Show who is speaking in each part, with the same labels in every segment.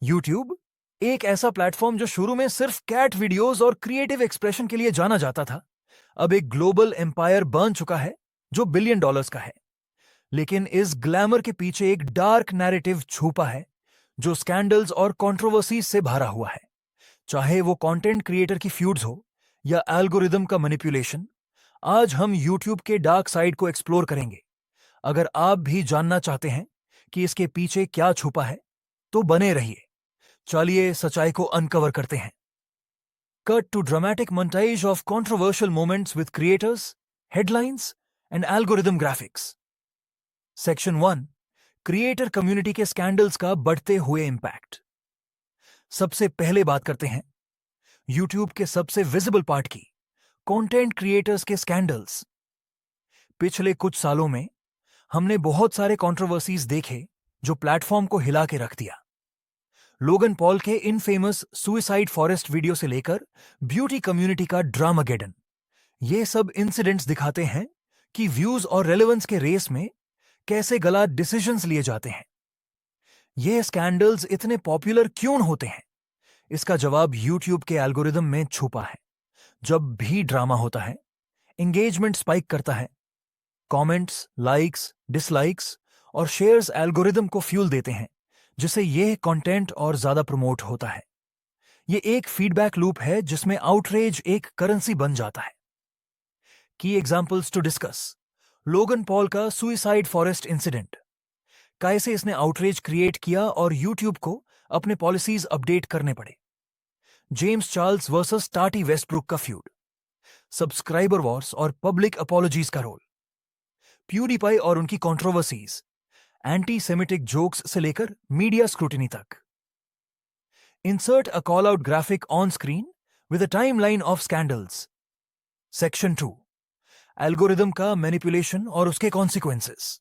Speaker 1: YouTube एक ऐसा platform जो शुरू में सिर्फ कैट वीडियोस और क्रिएटिव एक्सप्रेशन के लिए जाना जाता था, अब एक ग्लोबल एम्पायर बन चुका है जो बिलियन डॉलर्स का है। लेकिन इस ग्लैमर के पीछे एक डार्क नैरेटिव छुपा है जो स्कैंडल्स और कंट्रोवर्सीज से भरा हुआ है। चाहे वो कंटेंट क्रिएटर की फ्यूड्स हो या एल्गोरिदम का मैनिपुलेशन, आज हम यूट्यूब के डार्क साइड को एक्सप्लोर करेंगे। अगर आप भी जानना चाहते हैं कि इसके पीछे क्या छुपा है, तो बने रहिए। चलिए सच्चाई को अनकवर करते हैं। Cut to dramatic montage of controversial moments with creators, headlines, and algorithm graphics. Section 1. Creator community के स्कैंडल्स का बढ़ते हुए इंपैक्ट। सबसे पहले बात करते हैं यूट्यूब के सबसे विजिबल पार्ट की, कंटेंट क्रिएटर्स के स्कैंडल्स। पिछले कुछ सालों में हमने बहुत सारे कंट्रोवर्सीज देखे जो प्लेटफॉर्म को हिला के रख दिया। लोगन पॉल के इनफेमस सुइसाइड फॉरेस्ट वीडियो से लेकर ब्यूटी कम्युनिटी का ड्रामागेडन, ये सब इंसिडेंट्स दिखाते हैं कि व्यूज और रेलेवेंस के रेस में कैसे गलत डिसीजंस लिए जाते हैं। ये स्कैंडल्स इतने पॉपुलर क्यों होते हैं? इसका जवाब यूट्यूब के एल्गोरिदम में छुपा है। जब भी ड्रामा होता है, एंगेजमेंट स्पाइक करता है। कमेंट्स, लाइक्स, डिसलाइक्स और शेयर्स एल्गोरिदम को फ्यूल देते हैं, जिससे यह कंटेंट और ज्यादा प्रमोट होता है। यह एक फीडबैक लूप है जिसमें आउटरेज एक करेंसी बन जाता है। की examples to discuss. Logan Paul का सुइसाइड फॉरेस्ट इंसिडेंट। कैसे इसने आउटरेज क्रिएट किया और यूट्यूब को अपने पॉलिसीज अपडेट करने पड़े। जेम्स चार्ल्स वर्सेस टाटी वेस्टब्रुक का फ्यूड। सब्सक्राइबर वॉर्स और पब्लिक अपॉलॉजीज का रोल। प्यूडीपाई और उनकी कंट्रोवर्सीज, एंटी सेमिटिक जोक्स से लेकर मीडिया स्क्रूटिनी तक। Insert a call out graphic on screen with a timeline of scandals. Section 2. Algorithm का मैनिपुलेशन और उसके कॉन्सिक्वेंसेस।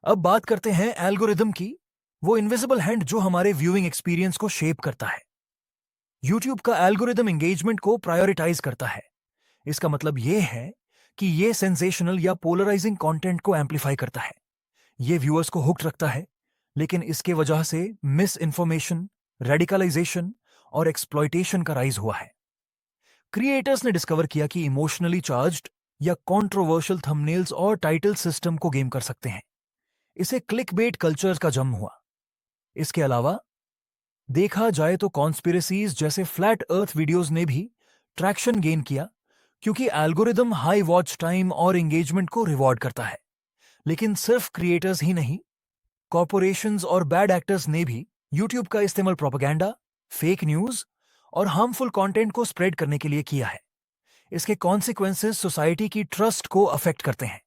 Speaker 1: अब बात करते हैं एल्गोरिदम की, वो इनविजिबल हैंड जो हमारे व्यूइंग एक्सपीरियंस को शेप करता है। यूट्यूब का एल्गोरिदम एंगेजमेंट को प्रायोरिटाइज करता है। इसका मतलब यह है कि यह सेंसेशनल या पोलराइजिंग कंटेंट को एम्पलीफाई करता है। यह व्यूअर्स को हुक्ड रखता है, लेकिन इसके वजह से मिस इन्फॉर्मेशन, रेडिकलाइजेशन और एक्सप्लॉयटेशन का राइज हुआ है। क्रिएटर्स ने डिस्कवर किया कि इमोशनली चार्ज्ड या कंट्रोवर्शियल थंबनेल्स और टाइटल सिस्टम को गेम कर सकते हैं। इसे क्लिकबेट कल्चर का जन्म हुआ। इसके अलावा देखा जाए तो कॉन्स्पिरेसीज जैसे फ्लैट अर्थ वीडियोस ने भी ट्रैक्शन गेन किया, क्योंकि एल्गोरिदम हाई वॉच टाइम और एंगेजमेंट को रिवॉर्ड करता है। लेकिन सिर्फ क्रिएटर्स ही नहीं, कॉर्पोरेशंस और बैड एक्टर्स ने भी यूट्यूब का इस्तेमाल प्रोपेगेंडा, फेक न्यूज और हार्मफुल कंटेंट को स्प्रेड करने के लिए किया है। इसके कॉन्सिक्वेंसेस सोसाइटी की ट्रस्ट को अफेक्ट करते हैं।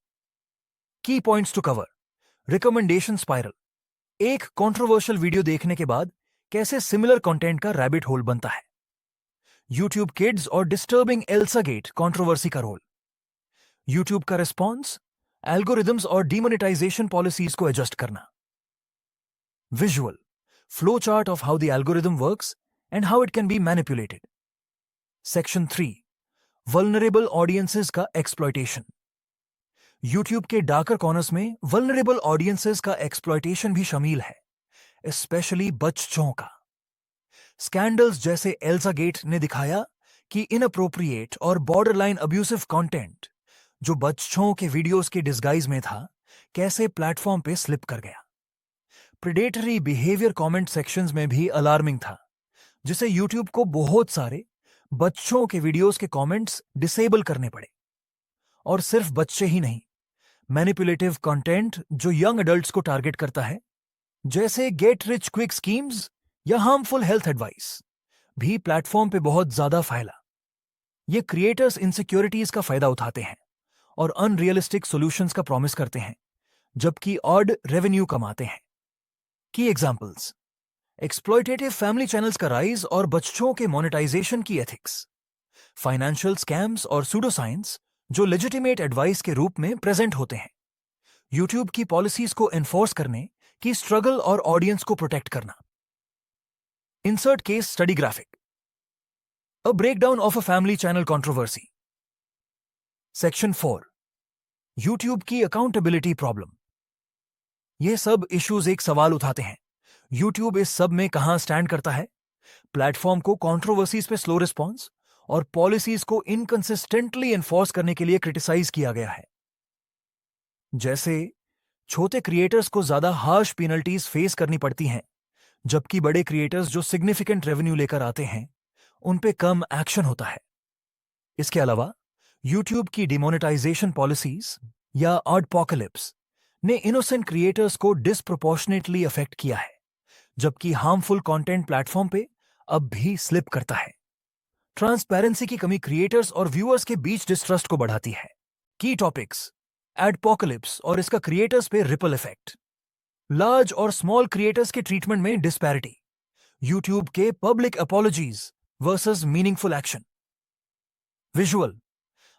Speaker 1: की points to cover. Recommendation spiral. एक कंट्रोवर्शियल वीडियो देखने के बाद कैसे सिमिलर कंटेंट का रैबिट होल बनता है। यूट्यूब किड्स और डिस्टर्बिंग एल्सागेट कंट्रोवर्सी का रोल। यूट्यूब का रिस्पॉन्स, एल्गोरिदम्स और डिमोनेटाइजेशन पॉलिसीज को एडजस्ट करना। Visual flow chart of how the algorithm works and how it can be manipulated. Section 3. Vulnerable audiences का exploitation. YouTube के darker corners में vulnerable audiences का exploitation भी शामिल है, स्पेशली बच्चों का। स्कैंडल्स जैसे एल्सागेट ने दिखाया कि इनअप्रोप्रिएट और बॉर्डरलाइन अब्यूसिव कंटेंट जो बच्चों के वीडियोस के डिस्गाइज में था, कैसे प्लेटफॉर्म पे स्लिप कर गया। प्रेडेटरी बिहेवियर कमेंट सेक्शंस में भी अलार्मिंग था, जिसे यूट्यूब को बहुत सारे बच्चों के वीडियोस के कमेंट्स डिसेबल करने पड़े। और सिर्फ बच्चे ही नहीं, मैनिपुलेटिव कंटेंट जो यंग अडल्ट्स को टारगेट करता है, जैसे गेट रिच क्विक स्कीम्स या हार्मफुल हेल्थ एडवाइस, भी प्लेटफॉर्म पे बहुत ज्यादा फैला। ये क्रिएटर्स इनसिक्योरिटीज का फायदा उठाते हैं और अनरियलिस्टिक सॉल्यूशंस का प्रॉमिस करते हैं, जबकि ऑड रेवेन्यू कमाते हैं। की एग्जांपल्स। एक्सप्लॉयटेटिव फैमिली चैनल्स का राइज और बच्चों के मोनेटाइजेशन की एथिक्स। फाइनेंशियल स्कैम्स और सूडोसाइंस जो लेजिटिमेट एडवाइस के रूप में प्रेजेंट होते हैं। यूट्यूब की पॉलिसीज को एनफोर्स करने की स्ट्रगल और ऑडियंस को प्रोटेक्ट करना। Insert case study graphic. A breakdown of a family channel controversy. Section 4. YouTube की अकाउंटेबिलिटी प्रॉब्लम। ये सब इश्यूज एक सवाल उठाते हैं, यूट्यूब इस सब में कहां स्टैंड करता है? प्लेटफॉर्म को कंट्रोवर्सीज पे स्लो रिस्पॉन्स और पॉलिसीज को इनकंसिस्टेंटली एनफोर्स करने के लिए क्रिटिसाइज किया गया है। जैसे छोटे क्रिएटर्स को ज्यादा हार्श पेनल्टीज फेस करनी पड़ती हैं, जबकि बड़े क्रिएटर्स जो सिग्निफिकेंट रेवेन्यू लेकर आते हैं उन पे कम एक्शन होता है। इसके अलावा यूट्यूब की डिमोनेटाइजेशन पॉलिसीज या एडपोकलिप्स ने इनोसेंट क्रिएटर्स को डिस्प्रोपोर्शनेटली अफेक्ट किया है, जबकि हार्मफुल कंटेंट प्लेटफॉर्म पे अब भी स्लिप करता है। ट्रांसपेरेंसी की कमी क्रिएटर्स और व्यूअर्स के बीच डिस्ट्रस्ट को बढ़ाती है। की टॉपिक्स: एडपोकलिप्स और इसका क्रिएटर्स पे रिपल इफेक्ट, लार्ज और स्मॉल क्रिएटर्स के ट्रीटमेंट में डिस्पैरिटी, यूट्यूब के public apologies versus meaningful action, visual,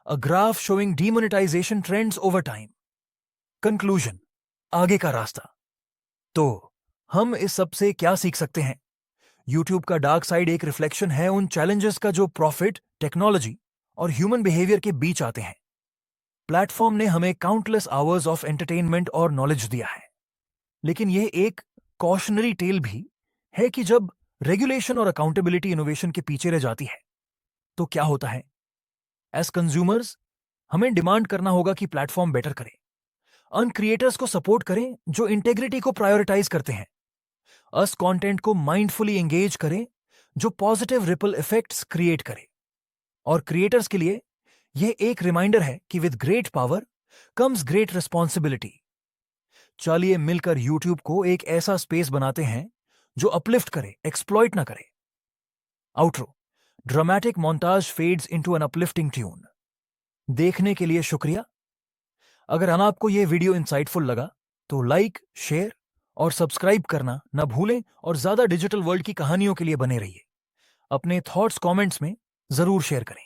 Speaker 1: a graph showing demonetisation trends over time. Conclusion: आगे का रास्ता। तो हम इस सब से क्या सीख सकते हैं? यूट्यूब का डार्क साइड एक रिफ्लेक्शन है उन चैलेंजेस का जो प्रॉफिट, टेक्नोलॉजी और ह्यूमन बिहेवियर के बीच आते हैं। प्लेटफॉर्म ने हमें काउंटलेस आवर्स ऑफ एंटरटेनमेंट और नॉलेज दिया है, लेकिन यह एक कॉशनरी टेल भी है कि जब रेगुलेशन और अकाउंटेबिलिटी इनोवेशन के पीछे रह जाती है तो क्या होता है? एज कंज्यूमर्स हमें डिमांड करना होगा कि प्लेटफॉर्म बेटर करे, उन क्रिएटर्स को सपोर्ट करें जो इंटेग्रिटी को प्रायोरिटाइज करते हैं, अस कंटेंट को माइंडफुली एंगेज करें जो पॉजिटिव रिपल इफेक्ट्स क्रिएट करे, और क्रिएटर्स के लिए यह एक रिमाइंडर है कि with great power comes great responsibility. चलिए मिलकर यूट्यूब को एक ऐसा स्पेस बनाते हैं जो अपलिफ्ट करे, एक्सप्लॉइट ना करे। Outro: dramatic montage fades into an uplifting tune. देखने के लिए शुक्रिया। अगर आपको यह वीडियो इंसाइटफुल लगा तो लाइक, शेयर और सब्सक्राइब करना न भूलें, और ज्यादा डिजिटल वर्ल्ड की कहानियों के लिए बने रहिए। अपने थॉट्स कमेंट्स में जरूर शेयर करें।